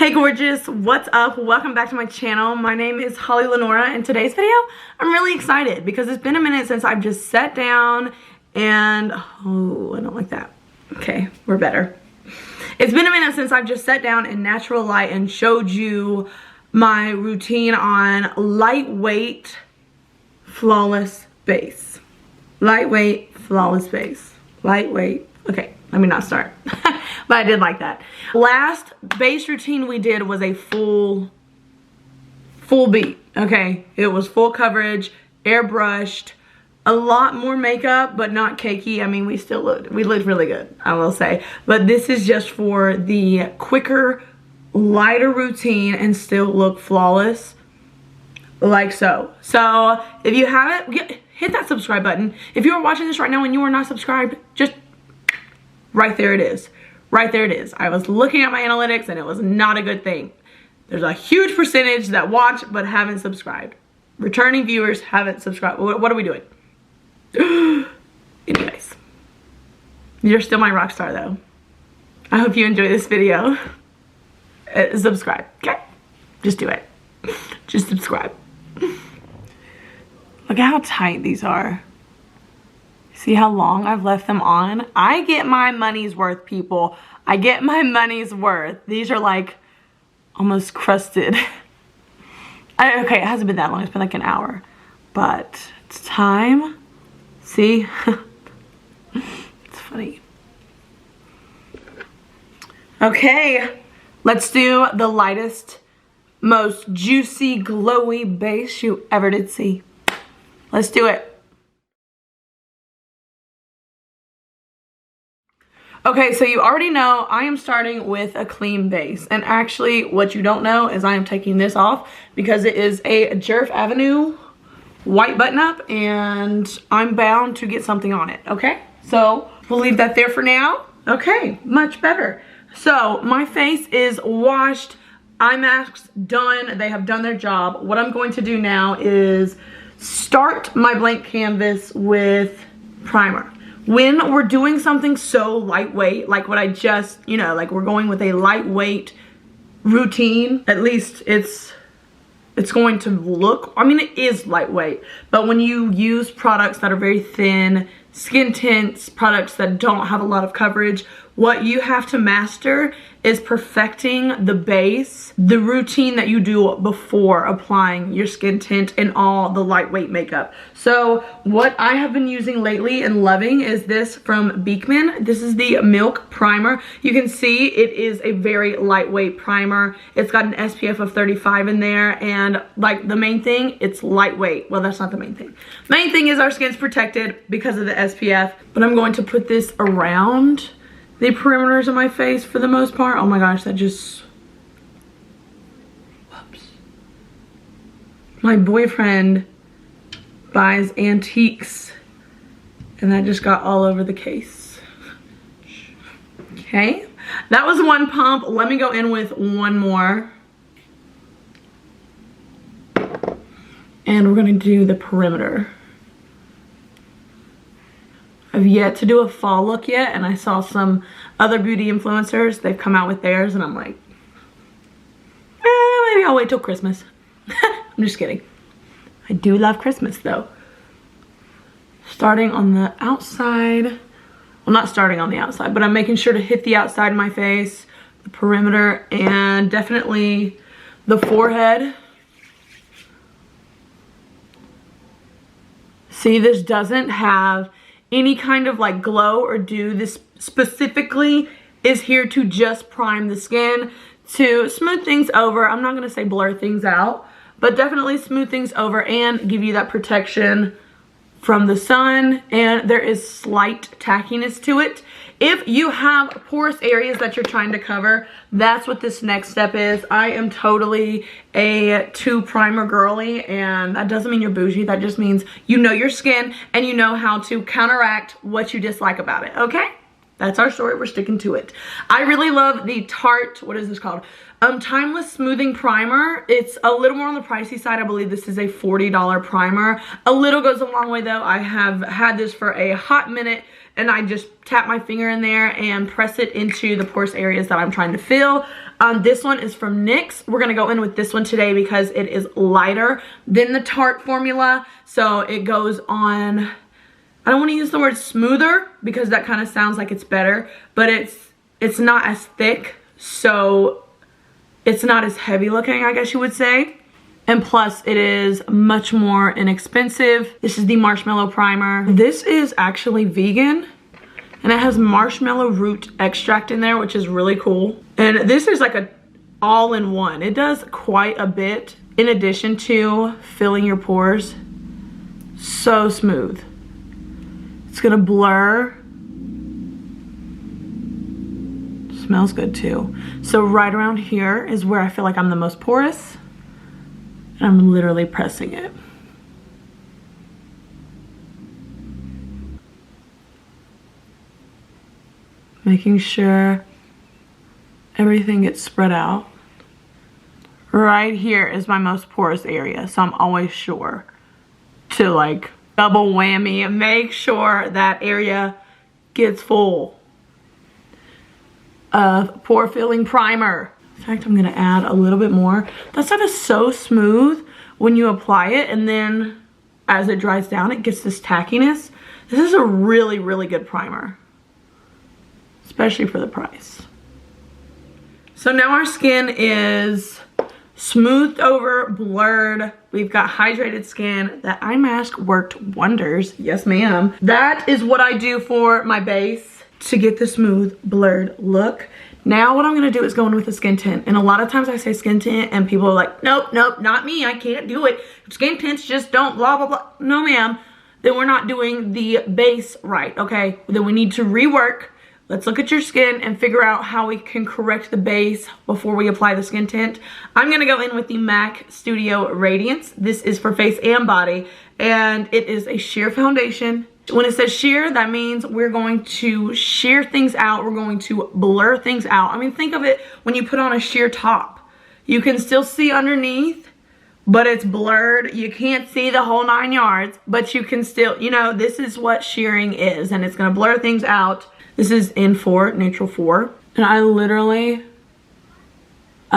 Hey gorgeous, what's up? Welcome back to my channel. My name is HollyLynora. In today's video, I'm really excited because it's been a minute since I've just sat down and, oh, I don't like that. Okay, we're better. It's been a minute since I've just sat down in natural light and showed you my routine on lightweight, flawless base. Lightweight, flawless base. Lightweight, okay, let me not start. But I did like that. Last base routine we did was a full beat, okay? It was full coverage, airbrushed, a lot more makeup, but not cakey. I mean, we looked really good, I will say. But this is just for the quicker, lighter routine and still look flawless, like so. So if you haven't, hit that subscribe button. If you are watching this right now and you are not subscribed, just right there it is. Right there it is. I was looking at my analytics and it was not a good thing. There's a huge percentage that watch but haven't subscribed. Returning viewers haven't subscribed. What are we doing? Anyways, you're still my rock star though. I hope you enjoy this video. Subscribe, okay? Just do it. Just subscribe. Look at how tight these are. See how long I've left them on? I get my money's worth, people. I get my money's worth. These are like almost crusted. Okay, it hasn't been that long. It's been like an hour. But it's time. See? It's funny. Okay, let's do the lightest, most juicy, glowy base you ever did see. Let's do it. Okay, so you already know I am starting with a clean base. And actually, what you don't know is I am taking this off because it is a Jerf Avenue white button-up and I'm bound to get something on it, okay? So we'll leave that there for now. Okay, much better. So my face is washed, eye masks done, they have done their job. What I'm going to do now is start my blank canvas with primer. When we're doing something so lightweight, like what I just, you know, like we're going with a lightweight routine, at least it's going to look, I mean, it is lightweight, but when you use products that are very thin, skin tints, products that don't have a lot of coverage, what you have to master is perfecting the base, the routine that you do before applying your skin tint and all the lightweight makeup. So what I have been using lately and loving is this from Beekman. This is the Milk Primer. You can see it is a very lightweight primer. It's got an SPF of 35 in there, and like the main thing, it's lightweight. Well, that's not the main thing. Main thing is our skin's protected because of the SPF, but I'm going to put this around the perimeters of my face for the most part. Oh my gosh, that just, whoops. My boyfriend buys antiques and that just got all over the case. Okay, that was one pump. Let me go in with one more. And we're gonna do the perimeter. I've yet to do a fall look yet, and I saw some other beauty influencers, they've come out with theirs, and I'm like, maybe I'll wait till Christmas. I'm just kidding. I do love Christmas though. Starting on the outside, well, not starting on the outside, but I'm making sure to hit the outside of my face, the perimeter, and definitely the forehead. See, this doesn't have any kind of like glow or dew. This specifically is here to just prime the skin, to smooth things over. I'm not gonna say blur things out, but definitely smooth things over and give you that protection from the sun. And there is slight tackiness to it. If you have porous areas that you're trying to cover, that's what this next step is. I am totally a 2 primer girly, and that doesn't mean you're bougie. That just means you know your skin and you know how to counteract what you dislike about it, okay? That's our story, we're sticking to it. I really love the Tarte, what is this called? Timeless Smoothing Primer. It's a little more on the pricey side. I believe this is a $40 primer. A little goes a long way though. I have had this for a hot minute and I just tap my finger in there and press it into the porous areas that I'm trying to fill. This one is from NYX. We're gonna go in with this one today because it is lighter than the Tarte formula. So it goes on, I don't wanna use the word smoother because that kind of sounds like it's better, but it's not as thick, so it's not as heavy looking, I guess you would say. And plus it is much more inexpensive. This is the Marshmallow Primer. This is actually vegan and it has marshmallow root extract in there, which is really cool. And this is like a all-in-one. It does quite a bit in addition to filling your pores. So smooth. It's gonna blur. Smells good too. So right around here is where I feel like I'm the most porous. And I'm literally pressing it. Making sure everything gets spread out. Right here is my most porous area, so I'm always sure to like double whammy and make sure that area gets full of pore filling primer. In fact, I'm gonna add a little bit more. That stuff is so smooth when you apply it, and then as it dries down, it gets this tackiness. This is a really, really good primer, especially for the price. So now our skin is smoothed over, blurred. We've got hydrated skin. That eye mask worked wonders. Yes, ma'am. That is what I do for my base to get the smooth, blurred look. Now what I'm gonna do is go in with a skin tint. And a lot of times I say skin tint and people are like, nope, nope, not me, I can't do it. Skin tints just don't blah, blah, blah. No, ma'am. Then we're not doing the base right, okay? Then we need to rework. Let's look at your skin and figure out how we can correct the base before we apply the skin tint. I'm gonna go in with the MAC Studio Radiance. This is for face and body, and it is a sheer foundation. When it says sheer, that means we're going to sheer things out. We're going to blur things out. I mean, think of it when you put on a sheer top. You can still see underneath, but it's blurred. You can't see the whole 9 yards, but you can still, you know, this is what shearing is, and it's gonna blur things out. This is N4, neutral 4. And I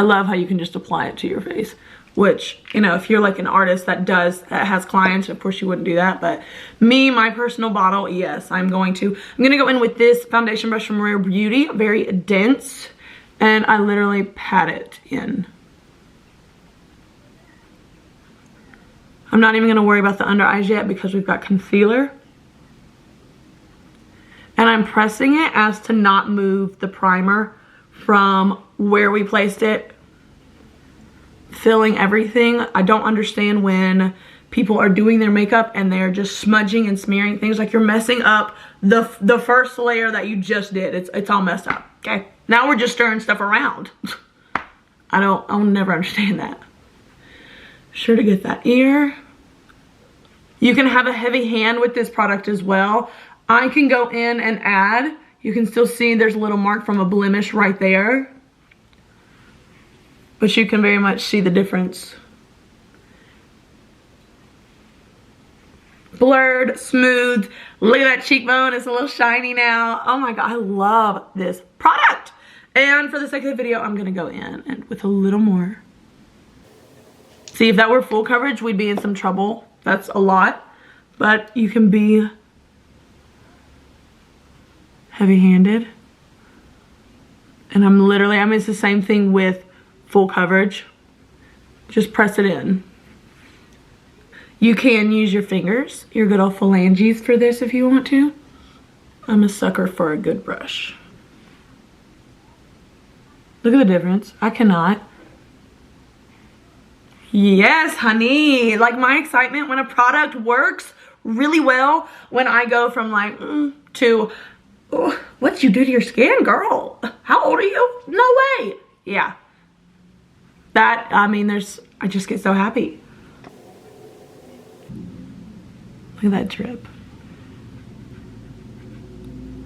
love how you can just apply it to your face. Which, you know, if you're like an artist that has clients, of course you wouldn't do that. But me, my personal bottle, yes, I'm gonna go in with this foundation brush from Rare Beauty, very dense. And I literally pat it in. I'm not even gonna worry about the under eyes yet because we've got concealer. And I'm pressing it as to not move the primer from where we placed it, filling everything. I don't understand when people are doing their makeup and they're just smudging and smearing things, like you're messing up the first layer that you just did. It's all messed up, okay? Now we're just stirring stuff around. I'll never understand that. Sure to get that ear. You can have a heavy hand with this product as well. I can go in and add. You can still see there's a little mark from a blemish right there. But you can very much see the difference. Blurred, smooth. Look at that cheekbone, it's a little shiny now. Oh my God, I love this product. And for the sake of the video, I'm gonna go in and with a little more. See, if that were full coverage, we'd be in some trouble. That's a lot, but you can be heavy-handed. And it's the same thing with full coverage. Just press it in. You can use your fingers, your good old phalanges for this if you want to. I'm a sucker for a good brush. Look at the difference. I cannot. Yes, honey. Like my excitement when a product works really well, when I go from like to oh, what'd you do to your skin, girl? How old are you? No way. Yeah. That, I mean, I just get so happy. Look at that drip.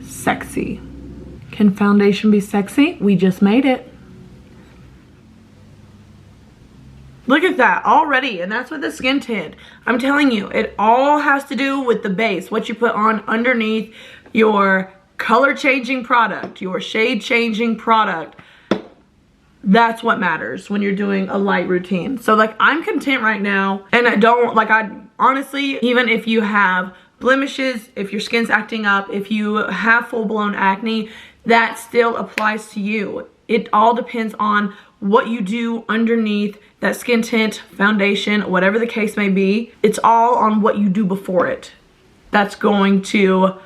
Sexy. Can foundation be sexy? We just made it. Look at that already, and that's with the skin tint. I'm telling you, it all has to do with the base, what you put on underneath your color changing product, your shade changing product. That's what matters when you're doing a light routine. So like I'm content right now, and I honestly, even if you have blemishes, if your skin's acting up, if you have full-blown acne, that still applies to you. It all depends on what you do underneath that skin tint, foundation, whatever the case may be. It's all on what you do before it. That's going to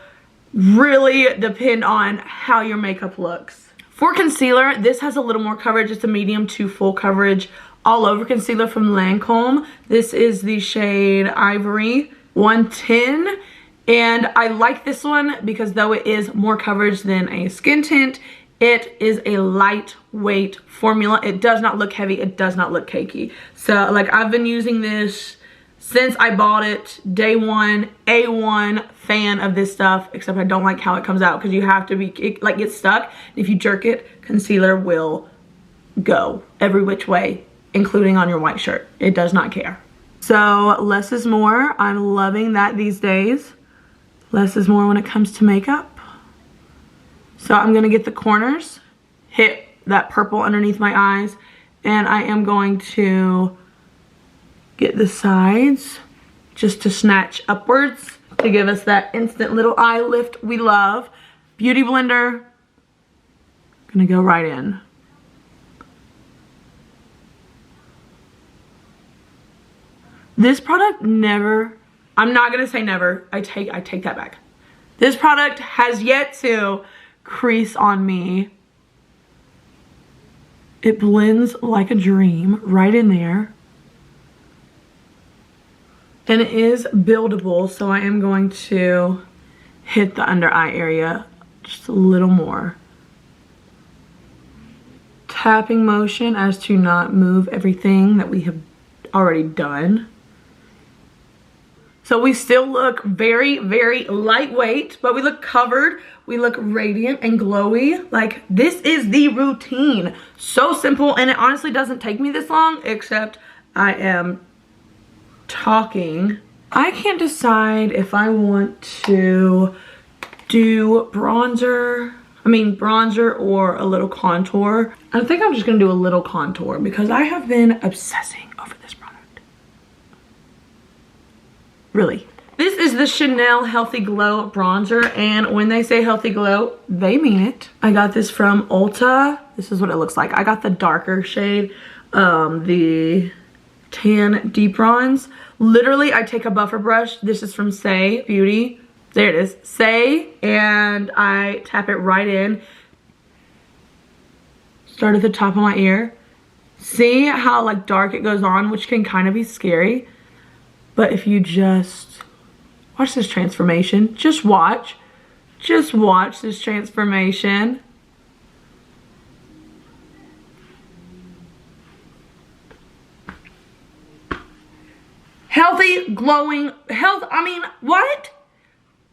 really depend on how your makeup looks. For concealer, this has a little more coverage. It's a medium to full coverage all over concealer from Lancome. This is the shade Ivory 110. And I like this one because though it is more coverage than a skin tint, it is a lightweight formula. It does not look heavy. It does not look cakey. So like I've been using this since I bought it, day one, A1 fan of this stuff, except I don't like how it comes out because you have to it gets stuck. If you jerk it, concealer will go every which way, including on your white shirt. It does not care. So less is more. I'm loving that these days. Less is more when it comes to makeup. So I'm gonna get the corners, hit that purple underneath my eyes, and I am going to get the sides just to snatch upwards to give us that instant little eye lift we love. Beauty blender, gonna go right in. This product never, I'm not gonna say never, I take that back. This product has yet to crease on me. It blends like a dream right in there. And it is buildable, so I am going to hit the under eye area just a little more. Tapping motion as to not move everything that we have already done. So we still look very, very lightweight, but we look covered. We look radiant and glowy. Like, this is the routine. So simple, and it honestly doesn't take me this long, except I am talking. I can't decide if I want to do bronzer or a little contour. I think I'm just gonna do a little contour because I have been obsessing over this product. Really. This is the Chanel Healthy Glow bronzer, and when they say healthy glow, they mean it. I got this from Ulta. This is what it looks like. I got the darker shade, the tan deep bronze. Literally, I take a buffer brush. This is from Say Beauty. There it is, Say, and I tap it right in. Start at the top of my ear. See how like dark it goes on, which can kind of be scary. But if you just watch this transformation, just watch this transformation. Healthy, glowing, I mean, what?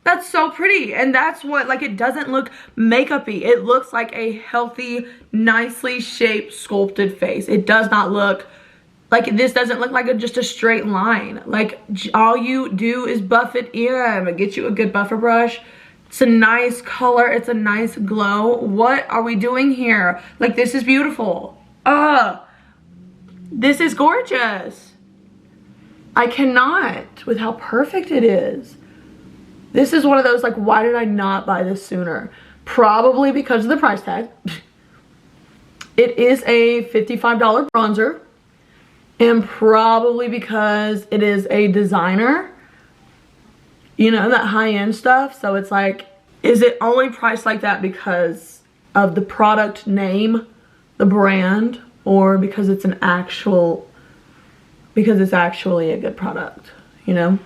That's so pretty, and that's what, like, it doesn't look makeup-y. It looks like a healthy, nicely shaped, sculpted face. It does not look, like, this doesn't look like just a straight line. Like, all you do is buff it in, get you a good buffer brush. It's a nice color, it's a nice glow. What are we doing here? Like, this is beautiful. This is gorgeous. I cannot with how perfect it is. This is one of those, like, why did I not buy this sooner? Probably because of the price tag. It is a $55 bronzer. And probably because it is a designer. You know, that high-end stuff. So it's like, is it only priced like that because of the product name, the brand, or because it's an actual, because it's actually a good product, you know?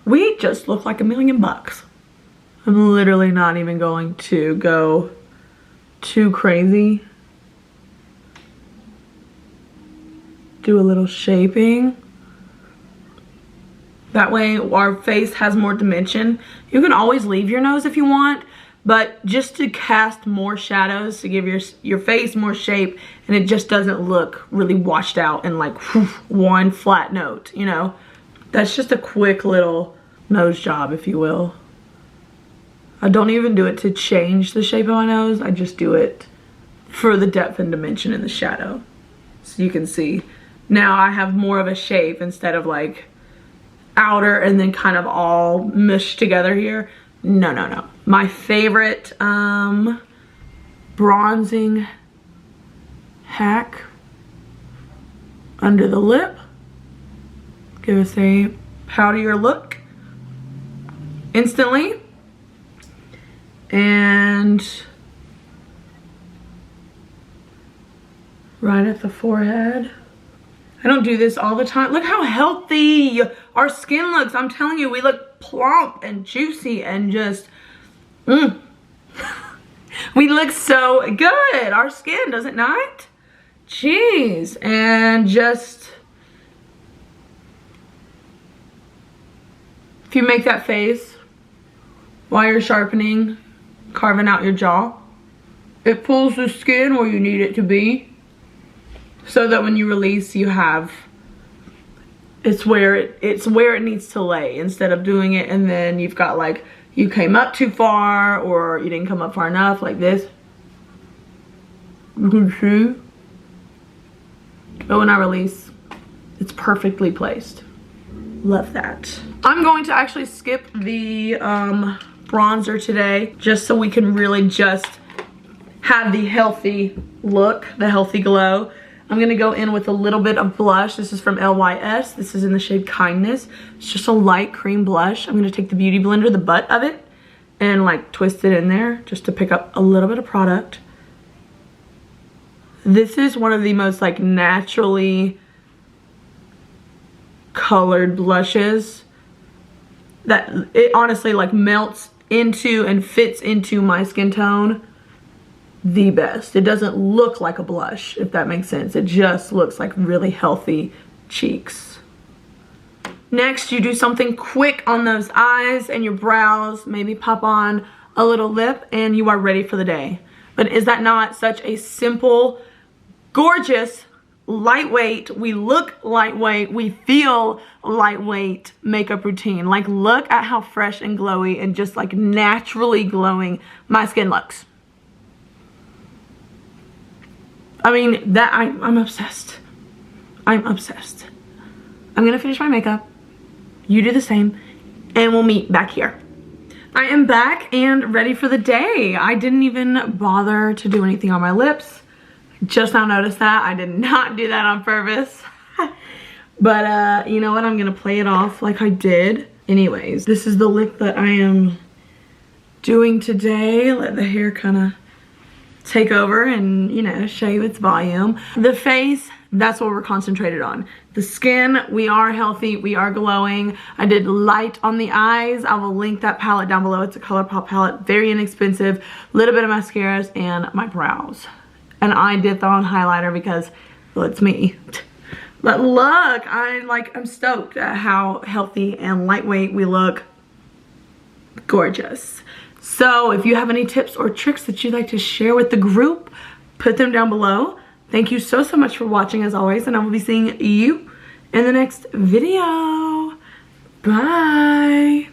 We just look like $1 million bucks. I'm literally not even going to go too crazy. Do a little shaping. That way our face has more dimension. You can always leave your nose if you want, but just to cast more shadows to give your face more shape, and it just doesn't look really washed out and like one flat note, you know? That's just a quick little nose job, if you will. I don't even do it to change the shape of my nose. I just do it for the depth and dimension in the shadow. So you can see now I have more of a shape instead of like outer and then kind of all mushed together here. No, no, no. My favorite bronzing hack under the lip. Give us a powderier look instantly. And right at the forehead. I don't do this all the time. Look how healthy our skin looks. I'm telling you, we look plump and juicy and just, we look so good. Our skin, does it not? Jeez. And just, if you make that face while you're sharpening, carving out your jaw, it pulls the skin where you need it to be. So that when you release, you have, it's where it needs to lay, instead of doing it and then you've got like, you came up too far or you didn't come up far enough, like this. You can see. But when I release, it's perfectly placed. Love that. I'm going to actually skip the bronzer today, just so we can really just have the healthy look, the healthy glow. I'm gonna go in with a little bit of blush. This is from LYS. This is in the shade Kindness. It's just a light cream blush. I'm gonna take the Beauty Blender, the butt of it, and like twist it in there just to pick up a little bit of product. This is one of the most like naturally colored blushes that it honestly like melts into and fits into my skin tone the best. It doesn't look like a blush, if that makes sense. It just looks like really healthy cheeks. Next, you do something quick on those eyes and your brows. Maybe pop on a little lip and you are ready for the day. But is that not such a simple, gorgeous, lightweight, we look lightweight, we feel lightweight makeup routine? Like, look at how fresh and glowy and just like naturally glowing my skin looks. I mean, that I'm obsessed. I'm obsessed. I'm gonna finish my makeup. You do the same, and we'll meet back here. I am back and ready for the day. I didn't even bother to do anything on my lips. Just now noticed that. I did not do that on purpose. But you know what? I'm gonna play it off like I did. Anyways, this is the look that I am doing today. Let the hair kind of take over and, you know, show you its volume. The face, that's what we're concentrated on. The skin, we are healthy, we are glowing. I did light on the eyes. I will link that palette down below. It's a ColourPop palette, very inexpensive. Little bit of mascaras and my brows. And I did throw on highlighter because, well, it's me. But look, I'm stoked at how healthy and lightweight we look. Gorgeous. So if you have any tips or tricks that you'd like to share with the group, put them down below. Thank you so much for watching as always, and I will be seeing you in the next video. Bye.